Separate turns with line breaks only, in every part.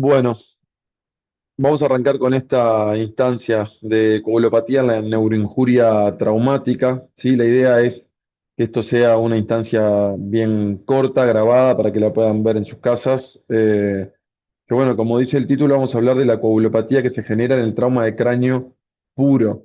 Bueno, vamos a arrancar con esta instancia de coagulopatía en la neuroinjuria traumática, ¿sí? La idea es que esto sea una instancia bien corta, grabada, para que la puedan ver en sus casas. Que bueno, como dice el título, vamos a hablar de la coagulopatía que se genera en el trauma de cráneo puro.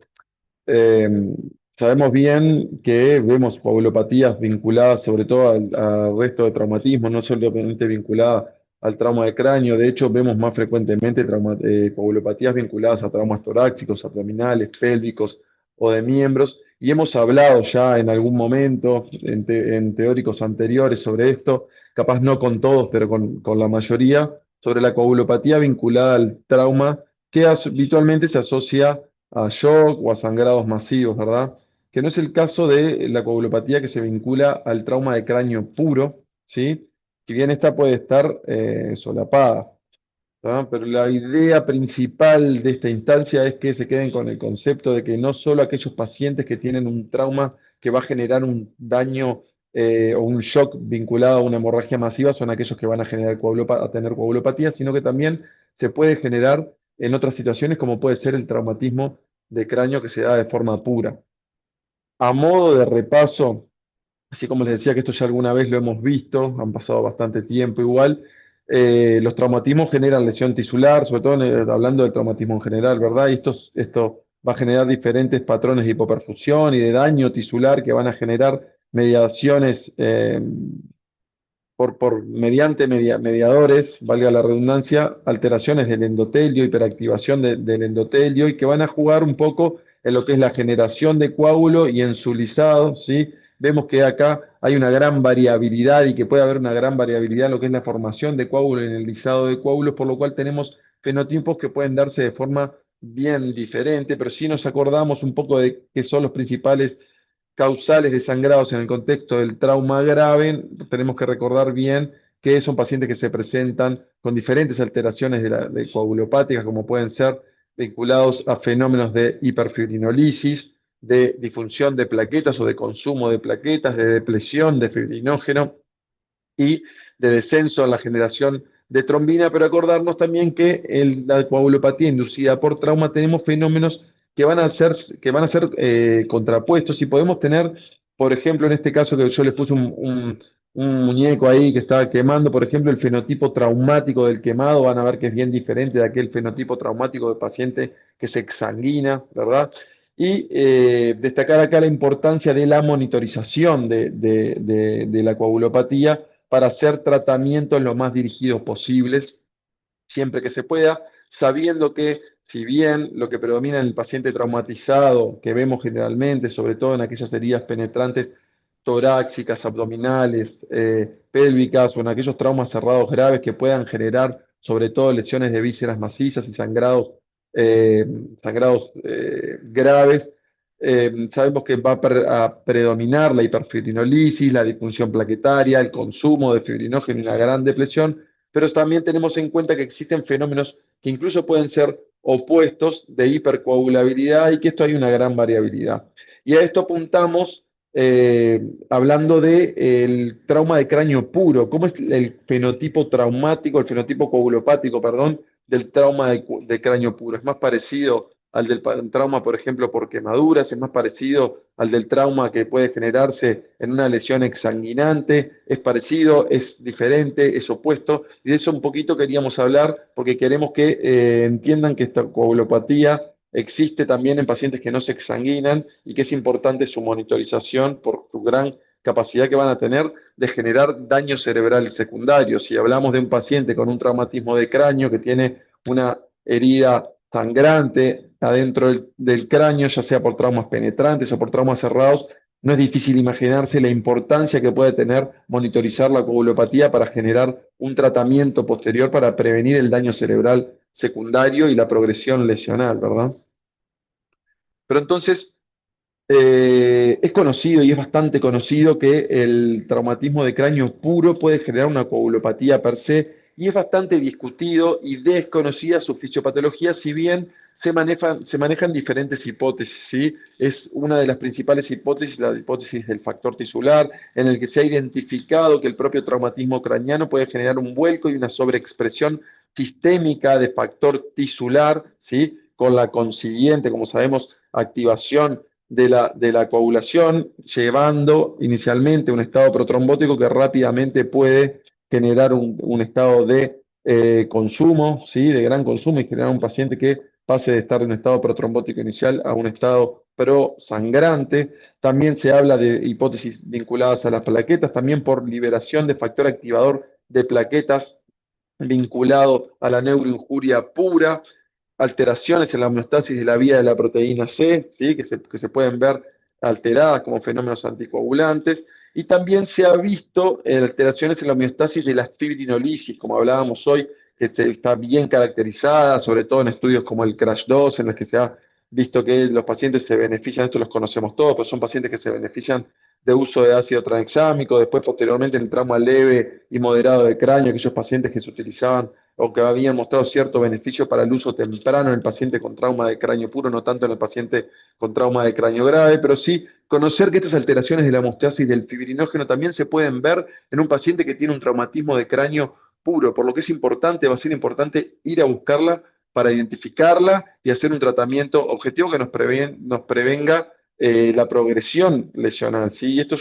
Eh, Sabemos bien que vemos coagulopatías vinculadas sobre todo al resto de traumatismos, no solamente vinculadas al trauma de cráneo. De hecho, vemos más frecuentemente coagulopatías vinculadas a traumas torácicos, abdominales, pélvicos o de miembros. Y hemos hablado ya en algún momento, en teóricos anteriores sobre esto, capaz no con todos, pero con la mayoría, sobre la coagulopatía vinculada al trauma que habitualmente se asocia a shock o a sangrados masivos, ¿verdad? Que no es el caso de la coagulopatía que se vincula al trauma de cráneo puro, ¿sí? Si bien esta puede estar solapada, ¿verdad? Pero la idea principal de esta instancia es que se queden con el concepto de que no solo aquellos pacientes que tienen un trauma que va a generar un daño o un shock vinculado a una hemorragia masiva son aquellos que van a generar a tener coagulopatía, sino que también se puede generar en otras situaciones como puede ser el traumatismo de cráneo que se da de forma pura. A modo de repaso, así como les decía que esto ya alguna vez lo hemos visto, han pasado bastante tiempo igual, los traumatismos generan lesión tisular, sobre todo hablando del traumatismo en general, ¿verdad? Y esto va a generar diferentes patrones de hipoperfusión y de daño tisular que van a generar mediaciones mediante mediadores, valga la redundancia, alteraciones del endotelio, hiperactivación del endotelio y que van a jugar un poco en lo que es la generación de coágulo y en su lisado, ¿sí? Vemos que acá hay una gran variabilidad y que puede haber una gran variabilidad en lo que es la formación de coágulo y en el lisado de coágulos, por lo cual tenemos fenotipos que pueden darse de forma bien diferente, pero si nos acordamos un poco de qué son los principales causales de sangrados en el contexto del trauma grave, tenemos que recordar bien que son pacientes que se presentan con diferentes alteraciones de coagulopáticas, como pueden ser vinculados a fenómenos de hiperfibrinolisis, de disfunción de plaquetas o de consumo de plaquetas, de depresión de fibrinógeno y de descenso en la generación de trombina, pero acordarnos también que en la coagulopatía inducida por trauma tenemos fenómenos que van a ser contrapuestos y podemos tener, por ejemplo, en este caso que yo les puse un muñeco ahí que estaba quemando, por ejemplo, el fenotipo traumático del quemado, van a ver que es bien diferente de aquel fenotipo traumático del paciente que se exsanguina, ¿verdad? Y destacar acá la importancia de la monitorización de la coagulopatía para hacer tratamientos lo más dirigidos posibles, siempre que se pueda, sabiendo que si bien lo que predomina en el paciente traumatizado, que vemos generalmente, sobre todo en aquellas heridas penetrantes torácicas, abdominales, pélvicas o en aquellos traumas cerrados graves que puedan generar sobre todo lesiones de vísceras macizas y eh, sangrados graves, sabemos que va a predominar la hiperfibrinolisis, la disfunción plaquetaria, el consumo de fibrinógeno y la gran depresión, pero también tenemos en cuenta que existen fenómenos que incluso pueden ser opuestos de hipercoagulabilidad y que esto hay una gran variabilidad. Y a esto apuntamos hablando del trauma de cráneo puro, cómo es el fenotipo traumático, el fenotipo coagulopático, perdón, del trauma de cráneo puro. Es más parecido al del trauma, por ejemplo, por quemaduras, es más parecido al del trauma que puede generarse en una lesión exsanguinante, es parecido, es diferente, es opuesto, y de eso un poquito queríamos hablar porque queremos que entiendan que esta coagulopatía existe también en pacientes que no se exsanguinan y que es importante su monitorización por su gran capacidad que van a tener de generar daño cerebral secundario. Si hablamos de un paciente con un traumatismo de cráneo que tiene una herida sangrante adentro del cráneo, ya sea por traumas penetrantes o por traumas cerrados, no es difícil imaginarse la importancia que puede tener monitorizar la coagulopatía para generar un tratamiento posterior para prevenir el daño cerebral secundario y la progresión lesional, ¿verdad? Pero entonces, es conocido y es bastante conocido que el traumatismo de cráneo puro puede generar una coagulopatía per se y es bastante discutido y desconocida su fisiopatología, si bien se manejan diferentes hipótesis, ¿sí? Es una de las principales hipótesis, la hipótesis del factor tisular, en el que se ha identificado que el propio traumatismo craneano puede generar un vuelco y una sobreexpresión sistémica de factor tisular, ¿sí? Con la consiguiente, como sabemos, activación de la coagulación, llevando inicialmente un estado protrombótico que rápidamente puede generar un estado de consumo, ¿sí? De gran consumo y generar un paciente que pase de estar en un estado protrombótico inicial a un estado prosangrante. También se habla de hipótesis vinculadas a las plaquetas, también por liberación de factor activador de plaquetas vinculado a la neuroinjuria pura, alteraciones en la homeostasis de la vía de la proteína C, ¿sí? que se pueden ver alteradas como fenómenos anticoagulantes, y también se ha visto alteraciones en la homeostasis de la fibrinolisis, como hablábamos hoy, que está bien caracterizada, sobre todo en estudios como el CRASH-2, en los que se ha visto que los pacientes se benefician, esto los conocemos todos, pero son pacientes que se benefician de uso de ácido tranexámico, después posteriormente en el trauma leve y moderado de cráneo, aquellos pacientes que se utilizaban o que habían mostrado cierto beneficio para el uso temprano en el paciente con trauma de cráneo puro, no tanto en el paciente con trauma de cráneo grave, pero sí conocer que estas alteraciones de la hemostasis del fibrinógeno también se pueden ver en un paciente que tiene un traumatismo de cráneo puro, por lo que es importante, va a ser importante ir a buscarla para identificarla y hacer un tratamiento objetivo que nos prevenga la progresión lesional, ¿sí? Y esto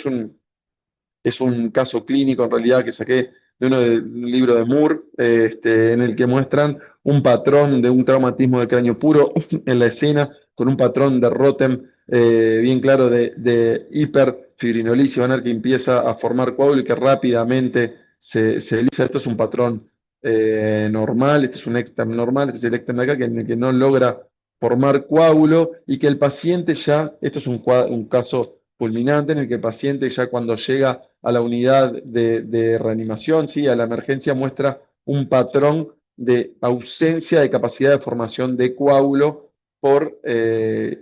es un caso clínico en realidad que saqué de un libro de Moore, en el que muestran un patrón de un traumatismo de cráneo puro en la escena, con un patrón de Rotem bien claro de hiperfibrinolisis. Van a ver que empieza a formar coágulo y que rápidamente se elisa. Esto es un patrón normal, este es un extem normal, este es el extem de acá, que no logra formar coágulo y que el paciente ya, esto es un caso fulminante en el que el paciente ya cuando llega a la unidad de reanimación, ¿sí? A la emergencia, muestra un patrón de ausencia de capacidad de formación de coágulo por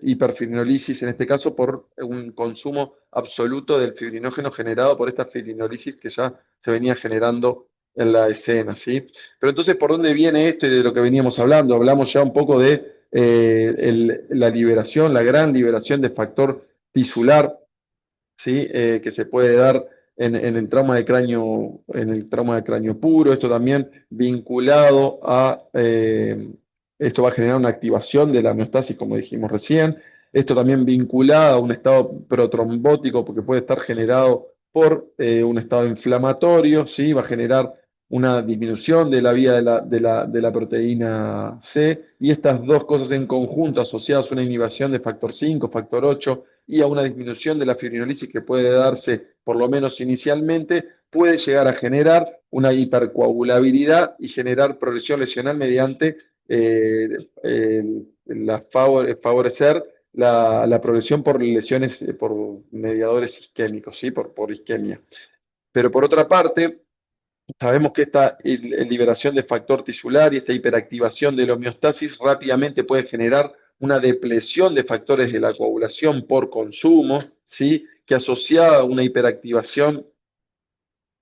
hiperfibrinolisis, en este caso por un consumo absoluto del fibrinógeno generado por esta fibrinolisis que ya se venía generando en la escena, ¿sí? Pero entonces, ¿por dónde viene esto y de lo que veníamos hablando? Hablamos ya un poco de la liberación, la gran liberación de factor tisular, ¿sí? Que se puede dar en el trauma de cráneo puro. Esto también vinculado esto va a generar una activación de la homeostasis, como dijimos recién. Esto también vinculado a un estado protrombótico, porque puede estar generado por un estado inflamatorio, ¿sí? Va a generar una disminución de la vía de la proteína C, y estas dos cosas en conjunto, asociadas a una inhibición de factor 5, factor 8, y a una disminución de la fibrinolisis que puede darse, por lo menos inicialmente, puede llegar a generar una hipercoagulabilidad y generar progresión lesional mediante favorecer la progresión por lesiones, por mediadores isquémicos, ¿sí? Por isquemia. Pero por otra parte, sabemos que esta liberación de factor tisular y esta hiperactivación de la homeostasis rápidamente puede generar una depresión de factores de la coagulación por consumo, ¿sí? Que asociada a una hiperactivación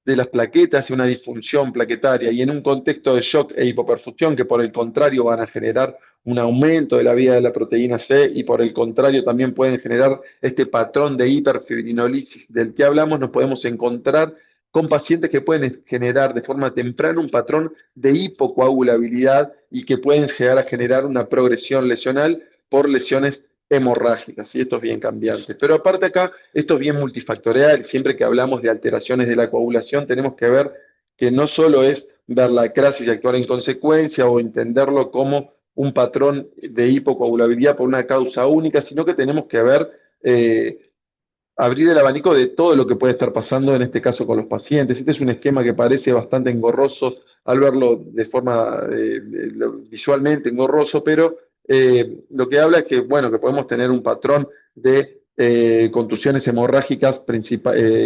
de las plaquetas y una disfunción plaquetaria, y en un contexto de shock e hipoperfusión que por el contrario van a generar un aumento de la vida de la proteína C, y por el contrario también pueden generar este patrón de hiperfibrinolisis del que hablamos, nos podemos encontrar con pacientes que pueden generar de forma temprana un patrón de hipocoagulabilidad y que pueden llegar a generar una progresión lesional por lesiones hemorrágicas, y esto es bien cambiante. Pero aparte acá, esto es bien multifactorial. Siempre que hablamos de alteraciones de la coagulación, tenemos que ver que no solo es ver la crisis y actuar en consecuencia o entenderlo como un patrón de hipocoagulabilidad por una causa única, sino que tenemos que ver, abrir el abanico de todo lo que puede estar pasando en este caso con los pacientes. Este es un esquema que parece bastante engorroso al verlo de forma visualmente engorroso, pero lo que habla es que, bueno, que podemos tener un patrón de contusiones hemorrágicas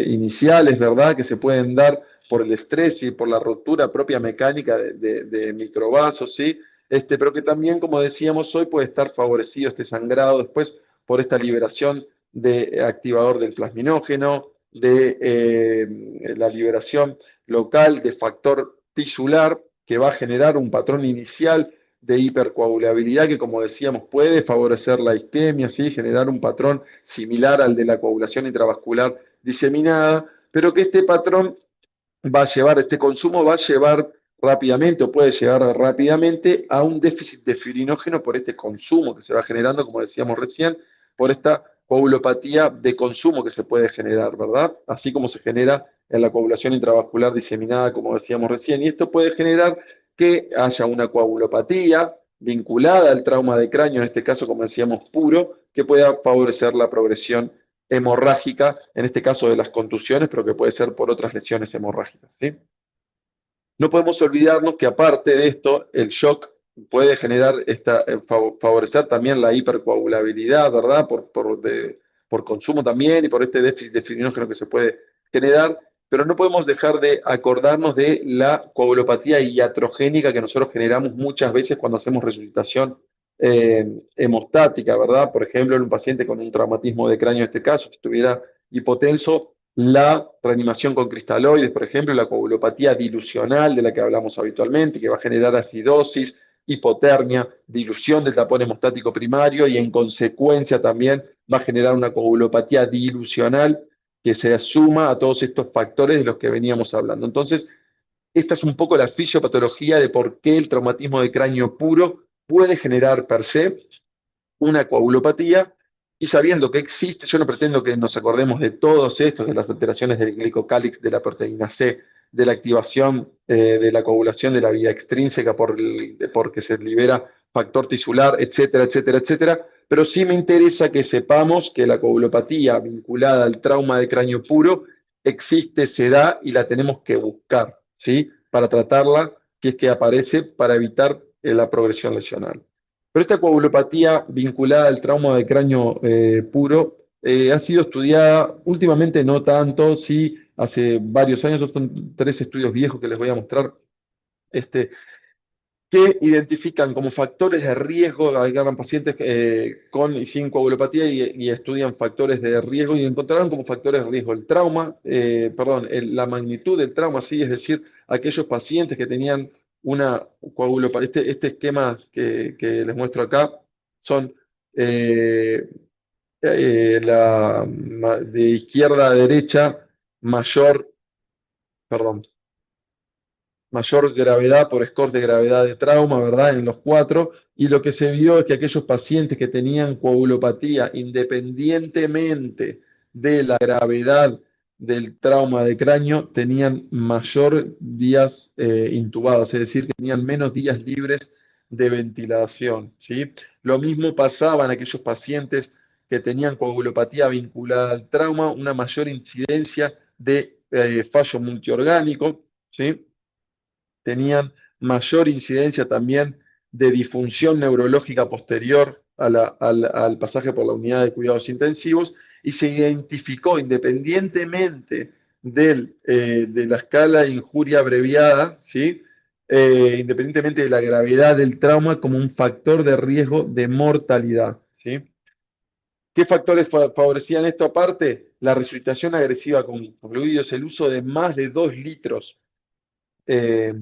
iniciales, ¿verdad? Que se pueden dar por el estrés y por la rotura propia mecánica de microvasos, ¿sí? Pero que también, como decíamos hoy, puede estar favorecido este sangrado después por esta liberación de activador del plasminógeno, de la liberación local de factor tisular, que va a generar un patrón inicial de hipercoagulabilidad que, como decíamos, puede favorecer la isquemia, ¿sí? Generar un patrón similar al de la coagulación intravascular diseminada, pero que este patrón va a llevar, este consumo va a llevar rápidamente o puede llegar rápidamente a un déficit de fibrinógeno por este consumo que se va generando, como decíamos recién, por esta coagulopatía de consumo que se puede generar, ¿verdad? Así como se genera en la coagulación intravascular diseminada, como decíamos recién. Y esto puede generar que haya una coagulopatía vinculada al trauma de cráneo, en este caso, como decíamos, puro, que pueda favorecer la progresión hemorrágica, en este caso de las contusiones, pero que puede ser por otras lesiones hemorrágicas, ¿sí? No podemos olvidarnos que aparte de esto, el shock puede generar favorecer también la hipercoagulabilidad, ¿verdad? Por consumo también y por este déficit de fibrinógeno que se puede generar, pero no podemos dejar de acordarnos de la coagulopatía iatrogénica que nosotros generamos muchas veces cuando hacemos resucitación hemostática, ¿verdad? Por ejemplo, en un paciente con un traumatismo de cráneo, en este caso, que estuviera hipotenso, la reanimación con cristaloides, por ejemplo, la coagulopatía dilucional de la que hablamos habitualmente, que va a generar acidosis, hipotermia, dilución del tapón hemostático primario y en consecuencia también va a generar una coagulopatía dilucional que se suma a todos estos factores de los que veníamos hablando. Entonces, esta es un poco la fisiopatología de por qué el traumatismo de cráneo puro puede generar per se una coagulopatía, y sabiendo que existe, yo no pretendo que nos acordemos de todos estos, de las alteraciones del glicocálix, de la proteína C, de la activación de la coagulación de la vía extrínseca porque se libera factor tisular, etcétera, etcétera, etcétera, pero sí me interesa que sepamos que la coagulopatía vinculada al trauma de cráneo puro existe, se da y la tenemos que buscar, ¿sí? Para tratarla, si es que aparece, para evitar la progresión lesional. Pero esta coagulopatía vinculada al trauma de cráneo puro ha sido estudiada últimamente, no tanto, sí, hace varios años, son 3 estudios viejos que les voy a mostrar, este, que identifican como factores de riesgo, agarran pacientes con y sin coagulopatía y estudian factores de riesgo y encontraron como factores de riesgo el trauma, la magnitud del trauma, sí, es decir, aquellos pacientes que tenían una coagulopatía, este esquema que les muestro acá son eh, de izquierda a derecha, mayor, perdón, mayor gravedad por score de gravedad de trauma, ¿verdad? En los 4, y lo que se vio es que aquellos pacientes que tenían coagulopatía, independientemente de la gravedad del trauma de cráneo, tenían mayor días intubados, es decir, que tenían menos días libres de ventilación, ¿sí? Lo mismo pasaba en aquellos pacientes que tenían coagulopatía vinculada al trauma, una mayor incidencia de fallo multiorgánico, ¿sí? Tenían mayor incidencia también de disfunción neurológica posterior al pasaje por la unidad de cuidados intensivos y se identificó independientemente de la escala de injuria abreviada, ¿sí? Independientemente de la gravedad del trauma como un factor de riesgo de mortalidad, ¿sí? ¿Qué factores favorecían esto aparte? La resucitación agresiva con fluidos, el uso de más de 2 litros eh,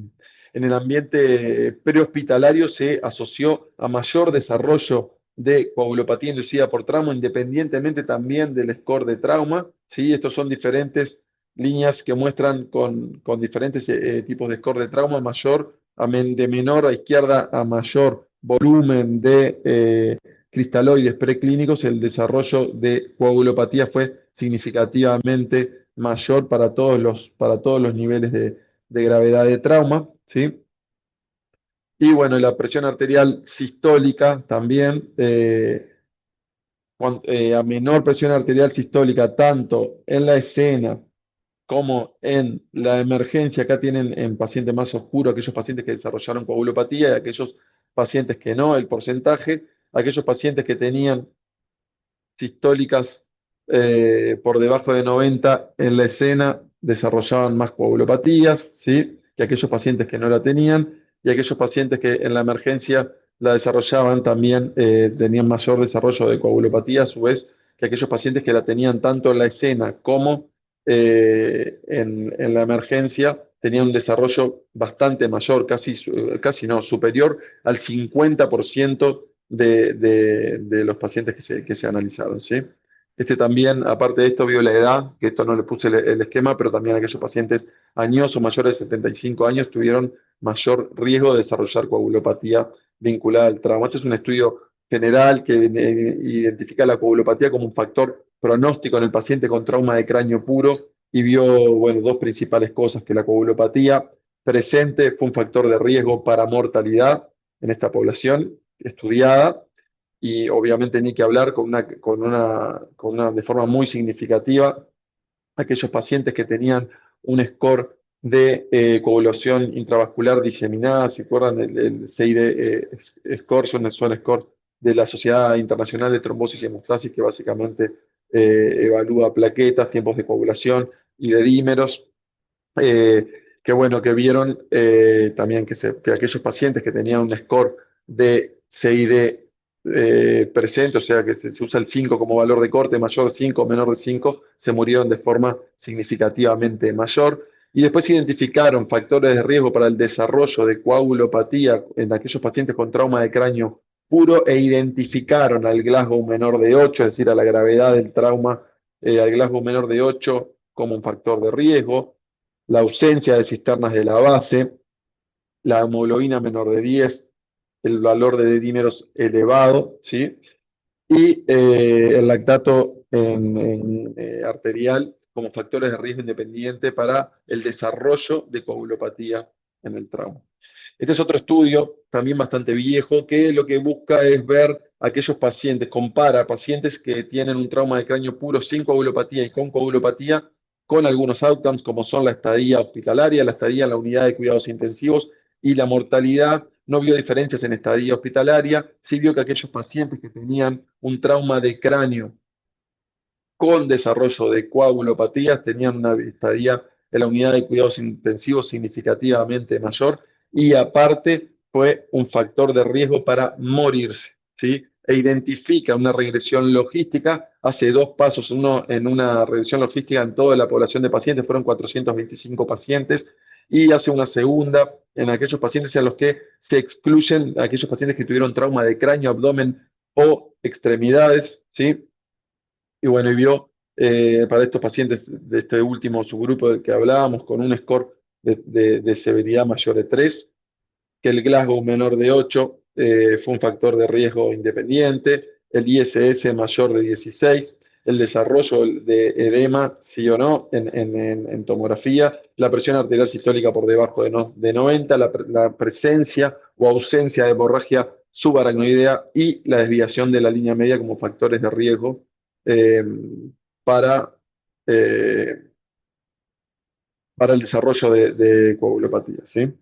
en el ambiente prehospitalario se asoció a mayor desarrollo de coagulopatía inducida por trauma, independientemente también del score de trauma. ¿Sí? Estos son diferentes líneas que muestran con diferentes tipos de score de trauma, de menor a izquierda a mayor volumen de cristaloides preclínicos, el desarrollo de coagulopatía fue significativamente mayor para todos los niveles de gravedad de trauma, ¿sí? Y bueno, la presión arterial sistólica también, a menor presión arterial sistólica, tanto en la escena como en la emergencia, acá tienen en pacientes más oscuros aquellos pacientes que desarrollaron coagulopatía y aquellos pacientes que no, el porcentaje, aquellos pacientes que tenían sistólicas por debajo de 90 en la escena desarrollaban más coagulopatías, ¿sí? Que aquellos pacientes que no la tenían, y aquellos pacientes que en la emergencia la desarrollaban también tenían mayor desarrollo de coagulopatía, a su vez que aquellos pacientes que la tenían tanto en la escena como en la emergencia tenían un desarrollo bastante mayor, casi no, superior al 50% de los pacientes que se analizaron, ¿sí? Este también, aparte de esto, vio la edad, que esto no le puse el esquema, pero también aquellos pacientes añosos mayores de 75 años tuvieron mayor riesgo de desarrollar coagulopatía vinculada al trauma. Este es un estudio general que identifica la coagulopatía como un factor pronóstico en el paciente con trauma de cráneo puro y vio, bueno, dos principales cosas: que la coagulopatía presente fue un factor de riesgo para mortalidad en esta población estudiada, y obviamente ni que hablar de forma muy significativa aquellos pacientes que tenían un score de coagulación intravascular diseminada. ¿Se acuerdan? El CID score son score de la Sociedad Internacional de Trombosis y Hemostasis, que básicamente evalúa plaquetas, tiempos de coagulación y de dímeros. eh, que bueno, que vieron también que aquellos pacientes que tenían un score de CID presente, o sea que se usa el 5 como valor de corte, mayor de 5 o menor de 5, se murieron de forma significativamente mayor. Y después se identificaron factores de riesgo para el desarrollo de coagulopatía en aquellos pacientes con trauma de cráneo puro, e identificaron al Glasgow menor de 8, es decir, a la gravedad del trauma, al Glasgow menor de 8 como un factor de riesgo, la ausencia de cisternas de la base, la hemoglobina menor de 10, el valor de dímeros elevado, ¿sí? Y el lactato arterial como factores de riesgo independiente para el desarrollo de coagulopatía en el trauma. Este es otro estudio, también bastante viejo, que lo que busca es ver aquellos pacientes, compara pacientes que tienen un trauma de cráneo puro sin coagulopatía y con coagulopatía, con algunos outcomes como son la estadía hospitalaria, la estadía en la unidad de cuidados intensivos y la mortalidad. No vio diferencias en estadía hospitalaria, sí vio que aquellos pacientes que tenían un trauma de cráneo con desarrollo de coagulopatías tenían una estadía en la unidad de cuidados intensivos significativamente mayor, y aparte fue un factor de riesgo para morirse, ¿sí? E identifica una regresión logística, hace dos pasos: uno en una regresión logística en toda la población de pacientes, fueron 425 pacientes, y hace una segunda en aquellos pacientes a los que se excluyen aquellos pacientes que tuvieron trauma de cráneo, abdomen o extremidades, ¿sí? Y bueno, y vio para estos pacientes de este último subgrupo del que hablábamos, con un score de severidad mayor de 3, que el Glasgow menor de 8 fue un factor de riesgo independiente, el ISS mayor de 16, el desarrollo de edema, sí o no, en tomografía, la presión arterial sistólica por debajo de 90, la presencia o ausencia de hemorragia subaracnoidea y la desviación de la línea media como factores de riesgo eh, para, eh, para el desarrollo de coagulopatía, ¿sí?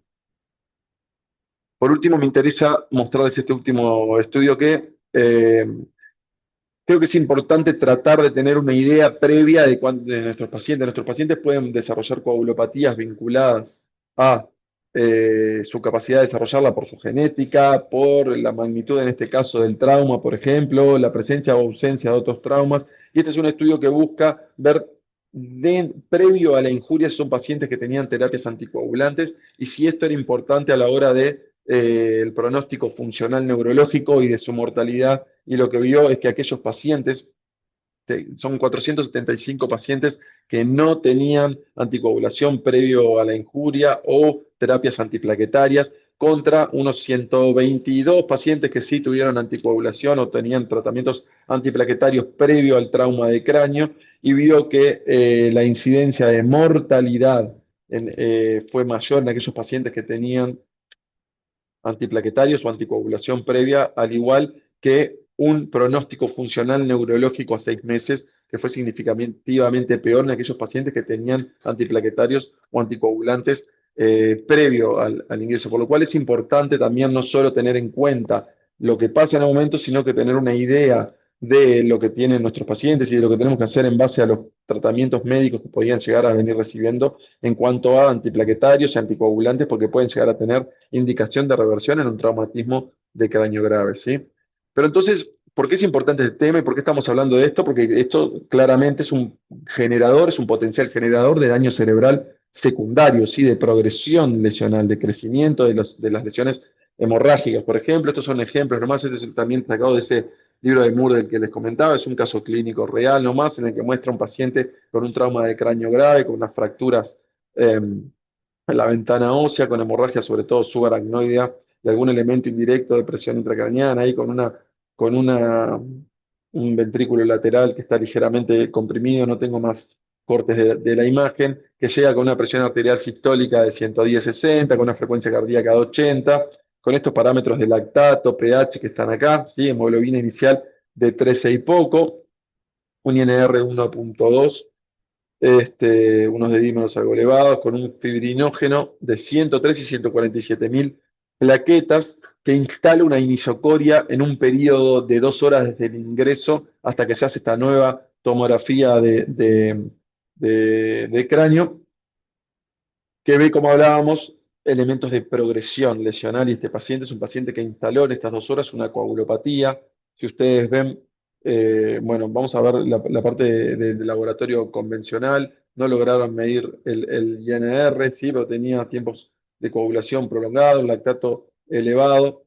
Por último, me interesa mostrarles este último estudio que creo que es importante tratar de tener una idea previa de cuándo de nuestros pacientes. Nuestros pacientes pueden desarrollar coagulopatías vinculadas a su capacidad de desarrollarla por su genética, por la magnitud, en este caso, del trauma, por ejemplo, la presencia o ausencia de otros traumas. Y este es un estudio que busca ver previo a la injuria si son pacientes que tenían terapias anticoagulantes y si esto era importante a la hora de el pronóstico funcional neurológico y de su mortalidad. Y lo que vio es que aquellos pacientes, son 475 pacientes que no tenían anticoagulación previo a la injuria o terapias antiplaquetarias, contra unos 122 pacientes que sí tuvieron anticoagulación o tenían tratamientos antiplaquetarios previo al trauma de cráneo, y vio que la incidencia de mortalidad fue mayor en aquellos pacientes que tenían antiplaquetarios o anticoagulación previa, al igual que un pronóstico funcional neurológico a 6 meses, que fue significativamente peor en aquellos pacientes que tenían antiplaquetarios o anticoagulantes previo al ingreso. Por lo cual es importante también no solo tener en cuenta lo que pasa en el momento, sino que tener una idea de lo que tienen nuestros pacientes y de lo que tenemos que hacer en base a los tratamientos médicos que podían llegar a venir recibiendo en cuanto a antiplaquetarios y anticoagulantes, porque pueden llegar a tener indicación de reversión en un traumatismo de cráneo grave, ¿sí? Pero entonces, ¿por qué es importante este tema y por qué estamos hablando de esto? Porque esto claramente es un generador, es un potencial generador de daño cerebral secundario, ¿sí? De progresión lesional, de crecimiento de las lesiones hemorrágicas. Por ejemplo, estos son ejemplos nomás. Este es también sacado de ese libro de Moore del que les comentaba. Es un caso clínico real nomás, en el que muestra un paciente con un trauma de cráneo grave, con unas fracturas en la ventana ósea con hemorragia, sobre todo subaracnoidea, y algún elemento indirecto de presión intracraneana, ahí con un ventrículo lateral que está ligeramente comprimido, no tengo más cortes de la imagen, que llega con una presión arterial sistólica de 110-60, con una frecuencia cardíaca de 80, con estos parámetros de lactato, pH que están acá, ¿sí? Hemoglobina inicial de 13 y poco, un INR de 1,2, unos dedímeros algo elevados, con un fibrinógeno de 103 y 147 mil plaquetas, que instala una inisocoria en un periodo de 2 horas desde el ingreso hasta que se hace esta nueva tomografía de cráneo, que ve, como hablábamos, elementos de progresión lesional, y este paciente es un paciente que instaló en estas 2 horas una coagulopatía. Si ustedes ven, bueno, vamos a ver la parte del laboratorio convencional, no lograron medir el INR, sí, pero tenía tiempos de coagulación prolongados, lactato elevado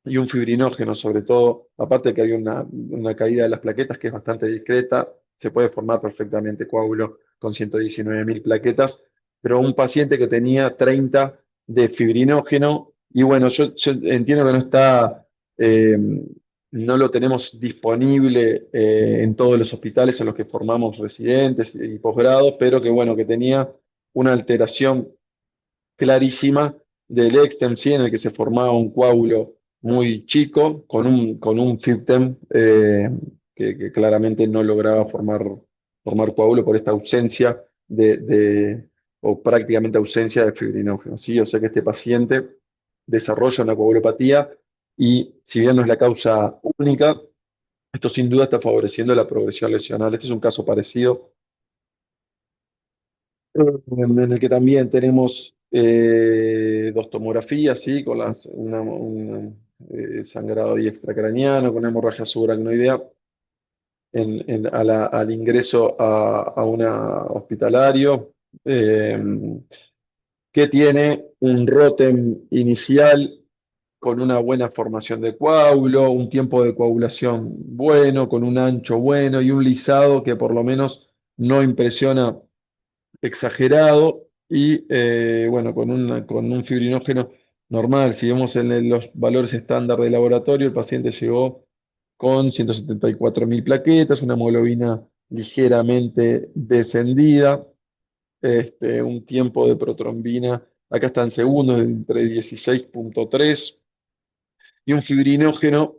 y un fibrinógeno, sobre todo, aparte de que hay una caída de las plaquetas que es bastante discreta, se puede formar perfectamente coágulo con 119 mil plaquetas, pero un paciente que tenía 30 de fibrinógeno, y bueno, yo entiendo que no está, no lo tenemos disponible en todos los hospitales en los que formamos residentes y posgrados, pero que bueno, que tenía una alteración clarísima del extem, ¿sí? En el que se formaba un coágulo muy chico con un FIBTEM que claramente no lograba formar coágulo por esta ausencia o prácticamente ausencia de fibrinógeno, ¿sí? O sea que este paciente desarrolla una coagulopatía y si bien no es la causa única, esto sin duda está favoreciendo la progresión lesional. Este es un caso parecido en el que también tenemos dos tomografías, ¿sí? Con sangrado y extracraniano, con hemorragia subaracnoidea al ingreso a una hospitalario, eh, que tiene un ROTEM inicial con una buena formación de coágulo, un tiempo de coagulación bueno, con un ancho bueno y un lisado que por lo menos no impresiona exagerado y bueno, con un fibrinógeno normal. Si vemos en los valores estándar de laboratorio, el paciente llegó con 174 mil plaquetas, una hemoglobina ligeramente descendida, un tiempo de protrombina, acá está en segundos, entre 16,3 y un fibrinógeno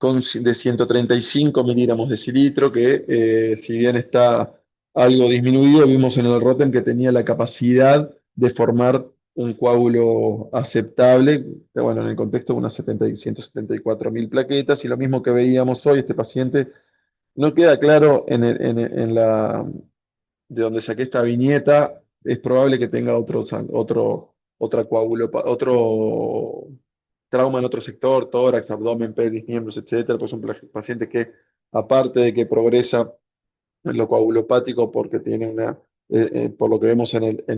de 135 miligramos de cilitro, que si bien está algo disminuido, vimos en el ROTEM que tenía la capacidad de formar un coágulo aceptable, bueno, en el contexto de unas 174 mil plaquetas, y lo mismo que veíamos hoy, este paciente no queda claro de donde saqué esta viñeta, es probable que tenga otro trauma en otro sector, tórax, abdomen, pelvis, miembros, etcétera. Pues un paciente que, aparte de que progresa en lo coagulopático porque tiene por lo que vemos en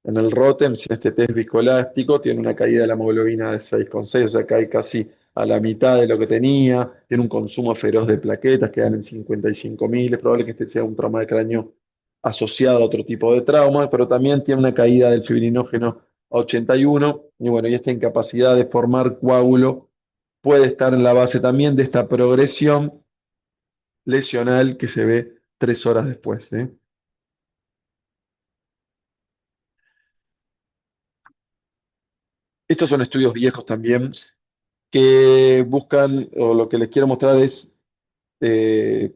el ROTEM, si este test viscoelástico, tiene una caída de la hemoglobina de 6,6, o sea, cae casi a la mitad de lo que tenía, tiene un consumo feroz de plaquetas, quedan en 55 mil, es probable que este sea un trauma de cráneo asociado a otro tipo de trauma, pero también tiene una caída del fibrinógeno a 81, y bueno, y esta incapacidad de formar coágulo puede estar en la base también de esta progresión lesional que se ve 3 horas después, ¿sí? Estos son estudios viejos también que buscan, o lo que les quiero mostrar es,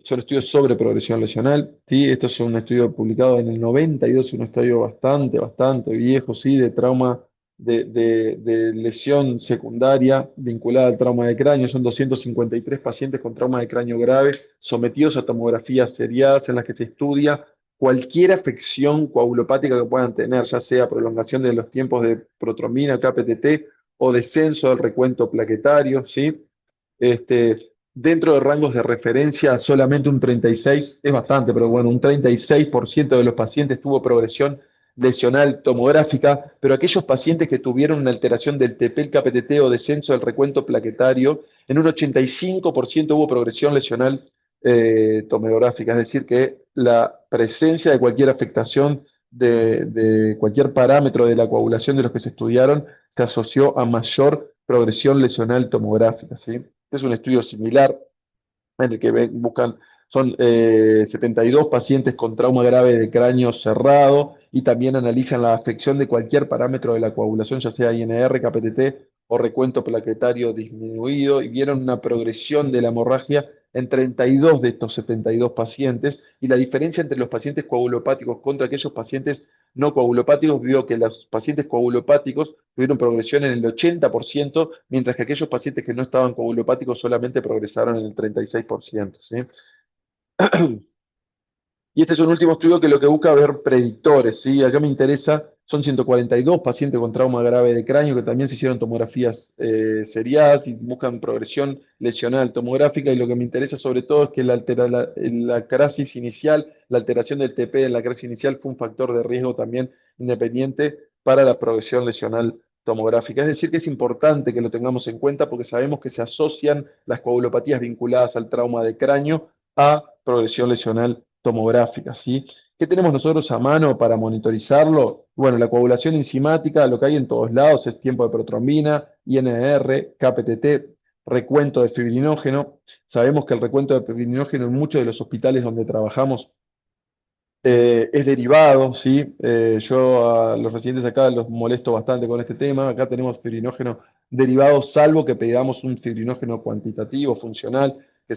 son estudios sobre progresión lesional, ¿sí? Este es un estudio publicado en el 92, un estudio bastante viejo, ¿sí? De trauma, de lesión secundaria vinculada al trauma de cráneo. Son 253 pacientes con trauma de cráneo grave sometidos a tomografías seriadas en las que se estudia cualquier afección coagulopática que puedan tener, ya sea prolongación de los tiempos de protrombina, KPTT, o descenso del recuento plaquetario, ¿sí? Dentro de rangos de referencia, solamente un 36, es bastante, pero bueno, un 36% de los pacientes tuvo progresión lesional tomográfica, pero aquellos pacientes que tuvieron una alteración del TP, el KPTT o descenso del recuento plaquetario, en un 85% hubo progresión lesional tomográfica, es decir, que la presencia de cualquier afectación de cualquier parámetro de la coagulación de los que se estudiaron se asoció a mayor progresión lesional tomográfica, ¿sí? Este es un estudio similar en el que buscan, son 72 pacientes con trauma grave de cráneo cerrado y también analizan la afección de cualquier parámetro de la coagulación, ya sea INR, KPTT o recuento plaquetario disminuido, y vieron una progresión de la hemorragia en 32 de estos 72 pacientes, y la diferencia entre los pacientes coagulopáticos contra aquellos pacientes no coagulopáticos vio que los pacientes coagulopáticos tuvieron progresión en el 80%, mientras que aquellos pacientes que no estaban coagulopáticos solamente progresaron en el 36%, ¿sí? Y este es un último estudio que lo que busca ver predictores, ¿sí? Acá me interesa, son 142 pacientes con trauma grave de cráneo que también se hicieron tomografías seriadas y buscan progresión lesional tomográfica, y lo que me interesa sobre todo es que la crisis inicial, la alteración del TP en la crisis inicial fue un factor de riesgo también independiente para la progresión lesional tomográfica. Es decir, que es importante que lo tengamos en cuenta porque sabemos que se asocian las coagulopatías vinculadas al trauma de cráneo a progresión lesional tomográfica, ¿sí? ¿Qué tenemos nosotros a mano para monitorizarlo? Bueno, la coagulación enzimática, lo que hay en todos lados es tiempo de protrombina, INR, KPTT, recuento de fibrinógeno. Sabemos que el recuento de fibrinógeno en muchos de los hospitales donde trabajamos es derivado, ¿sí? Yo a los residentes acá los molesto bastante con este tema. Acá tenemos fibrinógeno derivado, salvo que pedamos un fibrinógeno cuantitativo, funcional, que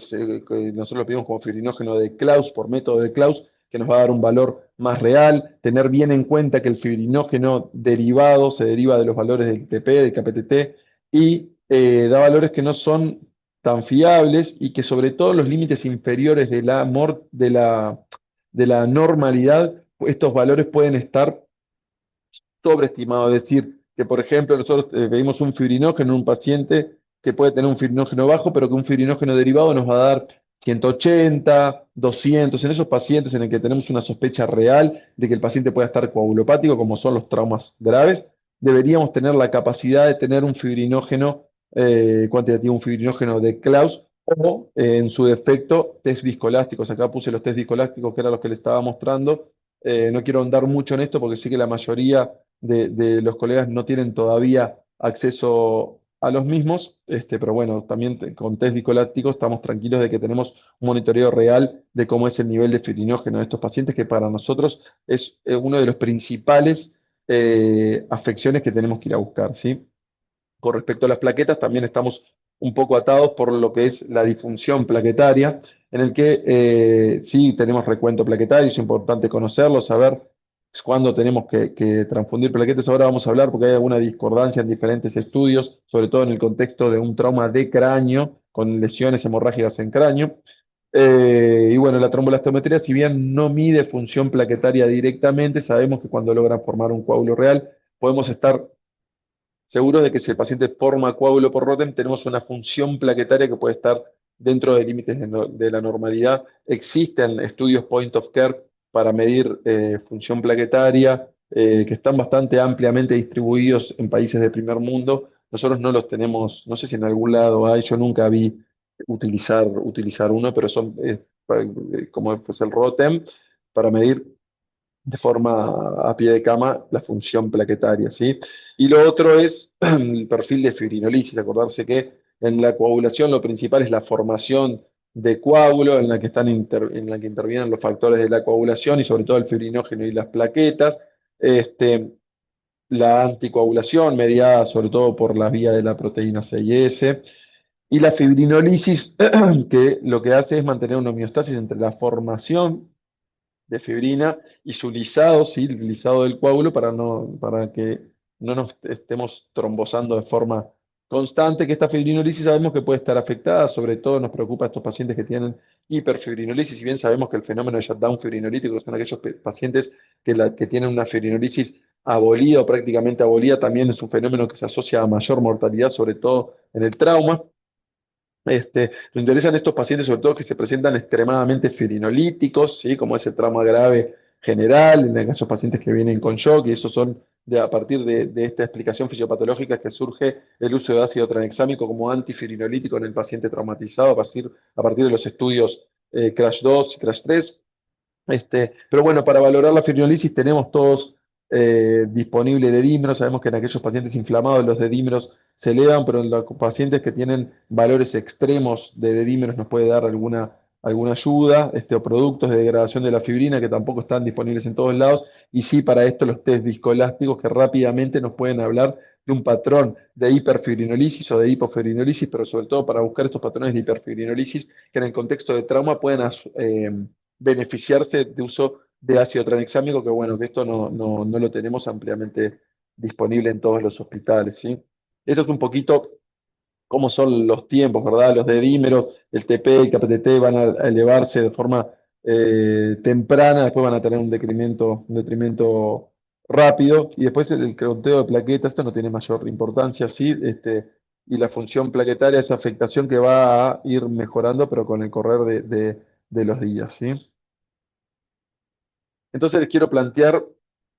nosotros lo pedimos como fibrinógeno de Klaus, por método de Klaus, que nos va a dar un valor más real. Tener bien en cuenta que el fibrinógeno derivado se deriva de los valores del TP, del KPTT, y da valores que no son tan fiables y que sobre todo los límites inferiores de la normalidad, estos valores pueden estar sobreestimados. Es decir, que por ejemplo nosotros pedimos un fibrinógeno en un paciente que puede tener un fibrinógeno bajo, pero que un fibrinógeno derivado nos va a dar 180, 200, en esos pacientes en el que tenemos una sospecha real de que el paciente pueda estar coagulopático, como son los traumas graves, deberíamos tener la capacidad de tener un fibrinógeno cuantitativo, un fibrinógeno de Klaus, o en su defecto, test viscoelásticos. Acá puse los test viscoelásticos, que eran los que les estaba mostrando. No quiero ahondar mucho en esto porque sé que la mayoría de los colegas no tienen todavía acceso a los mismos, pero bueno, también con test viscoelácticos estamos tranquilos de que tenemos un monitoreo real de cómo es el nivel de fibrinógeno de estos pacientes, que para nosotros es uno de los principales afecciones que tenemos que ir a buscar, ¿sí? Con respecto a las plaquetas, también estamos un poco atados por lo que es la disfunción plaquetaria, en el que sí tenemos recuento plaquetario, es importante conocerlo, saber cuándo tenemos que transfundir plaquetas. Ahora vamos a hablar porque hay alguna discordancia en diferentes estudios, sobre todo en el contexto de un trauma de cráneo, con lesiones hemorrágicas en cráneo. Y bueno, la trombolastometría, si bien no mide función plaquetaria directamente, sabemos que cuando logran formar un coágulo real, podemos estar seguros de que si el paciente forma coágulo por Rotem, tenemos una función plaquetaria que puede estar dentro de límites de la normalidad. Existen estudios point of care para medir función plaquetaria, que están bastante ampliamente distribuidos en países de primer mundo. Nosotros no los tenemos, no sé si en algún lado hay, yo nunca vi utilizar uno, pero son como es el Rotem, para medir de forma a pie de cama la función plaquetaria, ¿sí? Y lo otro es el perfil de fibrinolisis. Acordarse que en la coagulación lo principal es la formación de coágulo, en la que en la que intervienen los factores de la coagulación y sobre todo el fibrinógeno y las plaquetas. Este, la anticoagulación, mediada sobre todo por la vía de la proteína C y S. Y la fibrinolisis, que lo que hace es mantener una homeostasis entre la formación de fibrina y su lisado, ¿sí? El lisado del coágulo para que no nos estemos trombosando de forma constante, que esta fibrinolisis sabemos que puede estar afectada, sobre todo nos preocupa a estos pacientes que tienen hiperfibrinolisis, si bien sabemos que el fenómeno de shutdown fibrinolítico son aquellos pacientes que tienen una fibrinolisis abolida o prácticamente abolida, también es un fenómeno que se asocia a mayor mortalidad, sobre todo en el trauma. Nos interesan estos pacientes, sobre todo que se presentan extremadamente fibrinolíticos, ¿sí? Como es el trauma grave general, en esos pacientes que vienen con shock, y esos son a partir de esta explicación fisiopatológica que surge el uso de ácido tranexámico como antifibrinolítico en el paciente traumatizado a partir de los estudios CRASH 2 y CRASH 3. Pero bueno, para valorar la fibrinolisis tenemos todos disponible dedímeros. Sabemos que en aquellos pacientes inflamados los dedímeros se elevan, pero en los pacientes que tienen valores extremos de dedímeros nos puede dar alguna ayuda, o productos de degradación de la fibrina que tampoco están disponibles en todos lados. Y sí, para esto los test viscoelásticos que rápidamente nos pueden hablar de un patrón de hiperfibrinolisis o de hipofibrinolisis, pero sobre todo para buscar estos patrones de hiperfibrinolisis que en el contexto de trauma pueden beneficiarse de uso de ácido tranexámico, que bueno, que esto no lo tenemos ampliamente disponible en todos los hospitales, ¿sí? Esto es un poquito cómo son los tiempos, ¿verdad? Los dedímeros, el TP, el KPTT van a elevarse de forma temprana, después van a tener un detrimento rápido, y después el conteo de plaquetas, esto no tiene mayor importancia, ¿sí? Y la función plaquetaria es afectación que va a ir mejorando, pero con el correr de los días, ¿sí? Entonces les quiero plantear,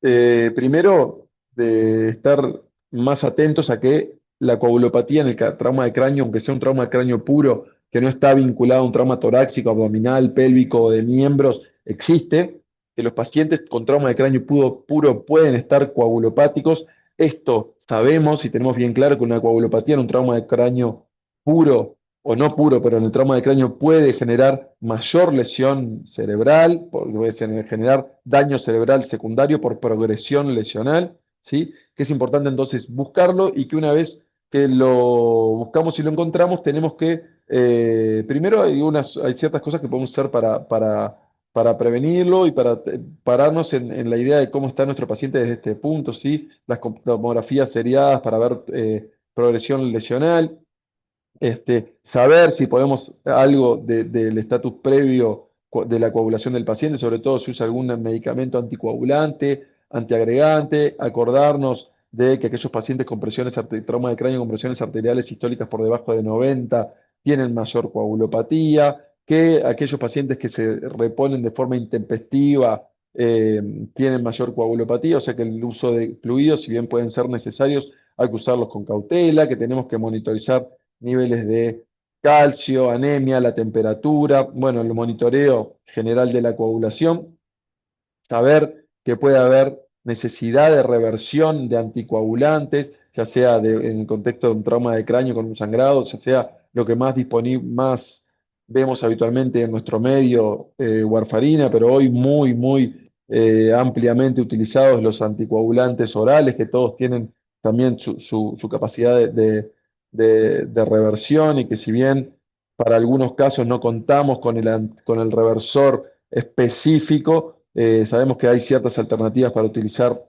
primero, de estar más atentos a que la coagulopatía en el trauma de cráneo, aunque sea un trauma de cráneo puro, que no está vinculado a un trauma torácico, abdominal, pélvico o de miembros, existe, que los pacientes con trauma de cráneo puro pueden estar coagulopáticos. Esto sabemos y tenemos bien claro que una coagulopatía en un trauma de cráneo puro o no puro, pero en el trauma de cráneo puede generar mayor lesión cerebral, puede generar daño cerebral secundario por progresión lesional, ¿sí? Que es importante entonces buscarlo y que una vez que lo buscamos y lo encontramos, tenemos que, primero hay ciertas cosas que podemos hacer para prevenirlo y para pararnos en la idea de cómo está nuestro paciente desde este punto, ¿sí? Las tomografías seriadas para ver progresión lesional, saber si podemos algo del estatus previo de la coagulación del paciente, sobre todo si usa algún medicamento anticoagulante, antiagregante, acordarnos de que aquellos pacientes con trauma de cráneo con presiones arteriales sistólicas por debajo de 90 tienen mayor coagulopatía, que aquellos pacientes que se reponen de forma intempestiva tienen mayor coagulopatía, o sea que el uso de fluidos, si bien pueden ser necesarios, hay que usarlos con cautela, que tenemos que monitorizar niveles de calcio, anemia, la temperatura, bueno, el monitoreo general de la coagulación, saber que puede haber necesidad de reversión de anticoagulantes, ya sea en el contexto de un trauma de cráneo con un sangrado, ya sea lo que más disponible, más vemos habitualmente en nuestro medio, warfarina, pero hoy muy ampliamente utilizados los anticoagulantes orales, que todos tienen también su capacidad de reversión y que si bien para algunos casos no contamos con el reversor específico, sabemos que hay ciertas alternativas para utilizar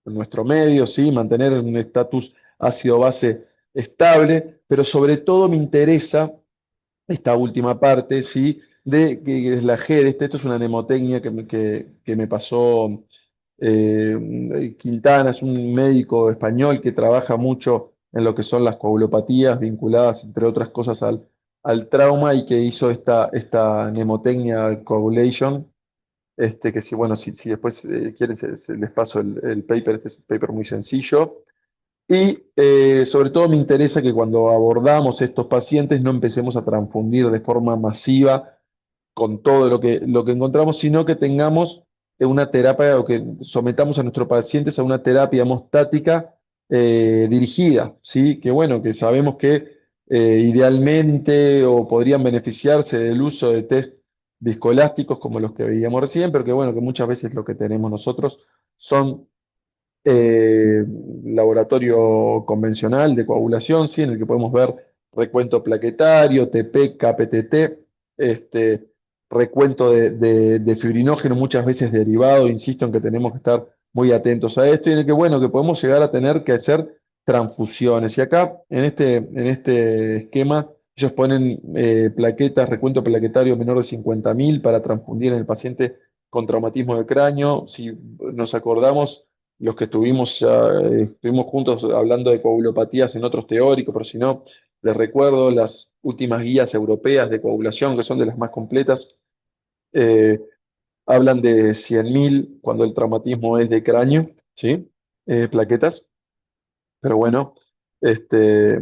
en nuestro medio, ¿sí? Mantener un estatus ácido-base estable, pero sobre todo me interesa esta última parte, ¿sí? De que es la GER. Esto es una mnemotecnia que me pasó Quintana, es un médico español que trabaja mucho en lo que son las coagulopatías vinculadas, entre otras cosas, al trauma y que hizo esta mnemotecnia coagulation. Que si, bueno, si después quieren, les paso el paper. Este es un paper muy sencillo. Y sobre todo me interesa que cuando abordamos estos pacientes no empecemos a transfundir de forma masiva con todo lo que encontramos, sino que tengamos una terapia o que sometamos a nuestros pacientes a una terapia hemostática dirigida, ¿sí? Que bueno, que sabemos que idealmente o podrían beneficiarse del uso de test viscoelásticos como los que veíamos recién, pero que bueno, que muchas veces lo que tenemos nosotros son eh, laboratorio convencional de coagulación, ¿sí? En el que podemos ver recuento plaquetario, TP, KPTT, este, recuento de fibrinógeno, muchas veces derivado, insisto en que tenemos que estar muy atentos a esto, y en el que, bueno, que podemos llegar a tener que hacer transfusiones. Y acá, en este esquema, ellos ponen plaquetas, recuento plaquetario menor de 50.000 para transfundir en el paciente con traumatismo de cráneo. Si nos acordamos, los que estuvimos juntos hablando de coagulopatías en otros teóricos, pero si no, les recuerdo las últimas guías europeas de coagulación, que son de las más completas, eh, hablan de 100.000 cuando el traumatismo es de cráneo, ¿sí? Plaquetas, pero bueno, este,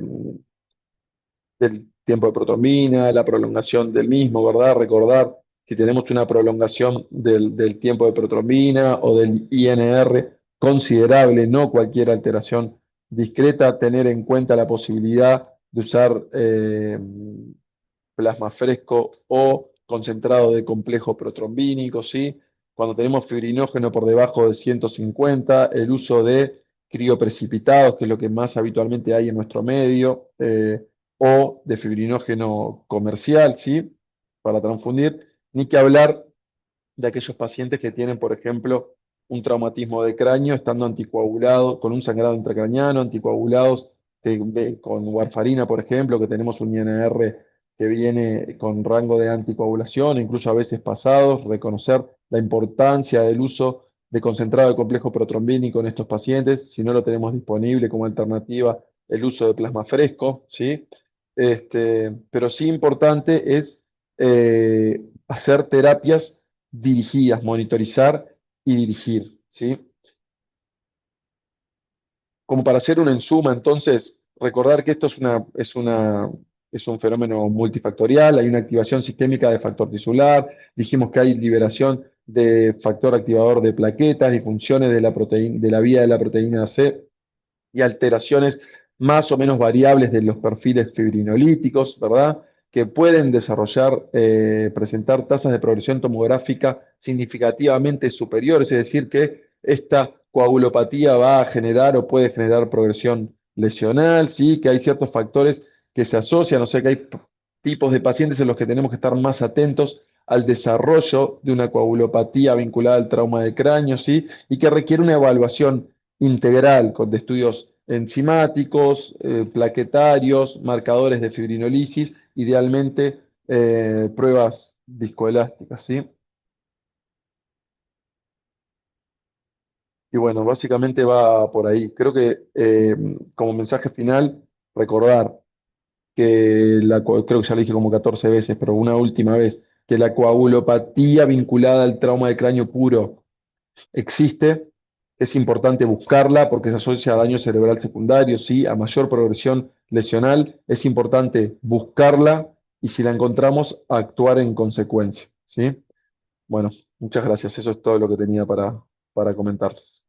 del tiempo de protrombina, la prolongación del mismo, ¿verdad? Recordar si tenemos una prolongación del tiempo de protrombina o del INR considerable, no cualquier alteración discreta, tener en cuenta la posibilidad de usar plasma fresco o concentrado de complejo protrombínico, ¿sí? Cuando tenemos fibrinógeno por debajo de 150, el uso de crioprecipitados, que es lo que más habitualmente hay en nuestro medio, o de fibrinógeno comercial, ¿sí? Para transfundir, ni que hablar de aquellos pacientes que tienen, por ejemplo, un traumatismo de cráneo, estando anticoagulados, con un sangrado intracraneano, anticoagulados con warfarina, por ejemplo, que tenemos un INR que viene con rango de anticoagulación, incluso a veces pasados, reconocer la importancia del uso de concentrado de complejo protrombínico en estos pacientes, si no lo tenemos disponible como alternativa, el uso de plasma fresco, ¿sí? Pero sí importante es hacer terapias dirigidas, monitorizar y dirigir, ¿sí? Como para hacer una ensuma, entonces, recordar que esto es un fenómeno multifactorial, hay una activación sistémica de factor tisular, dijimos que hay liberación de factor activador de plaquetas, disfunciones de de la vía de la proteína C y alteraciones más o menos variables de los perfiles fibrinolíticos, ¿verdad? Que pueden desarrollar, presentar tasas de progresión tomográfica significativamente superiores, es decir, que esta coagulopatía va a generar o puede generar progresión lesional, sí, que hay ciertos factores que se asocian, o sea que hay tipos de pacientes en los que tenemos que estar más atentos al desarrollo de una coagulopatía vinculada al trauma de cráneo, ¿sí? Y que requiere una evaluación integral de estudios enzimáticos, plaquetarios, marcadores de fibrinolisis, idealmente pruebas viscoelásticas, ¿sí? Y bueno, básicamente va por ahí. Creo que como mensaje final, recordar creo que ya lo dije como 14 veces, pero una última vez, que la coagulopatía vinculada al trauma de cráneo puro existe, es importante buscarla porque se asocia a daño cerebral secundario, ¿sí? A mayor progresión lesional, es importante buscarla y si la encontramos, actuar en consecuencia, ¿sí? Bueno, muchas gracias. Eso es todo lo que tenía para comentarles.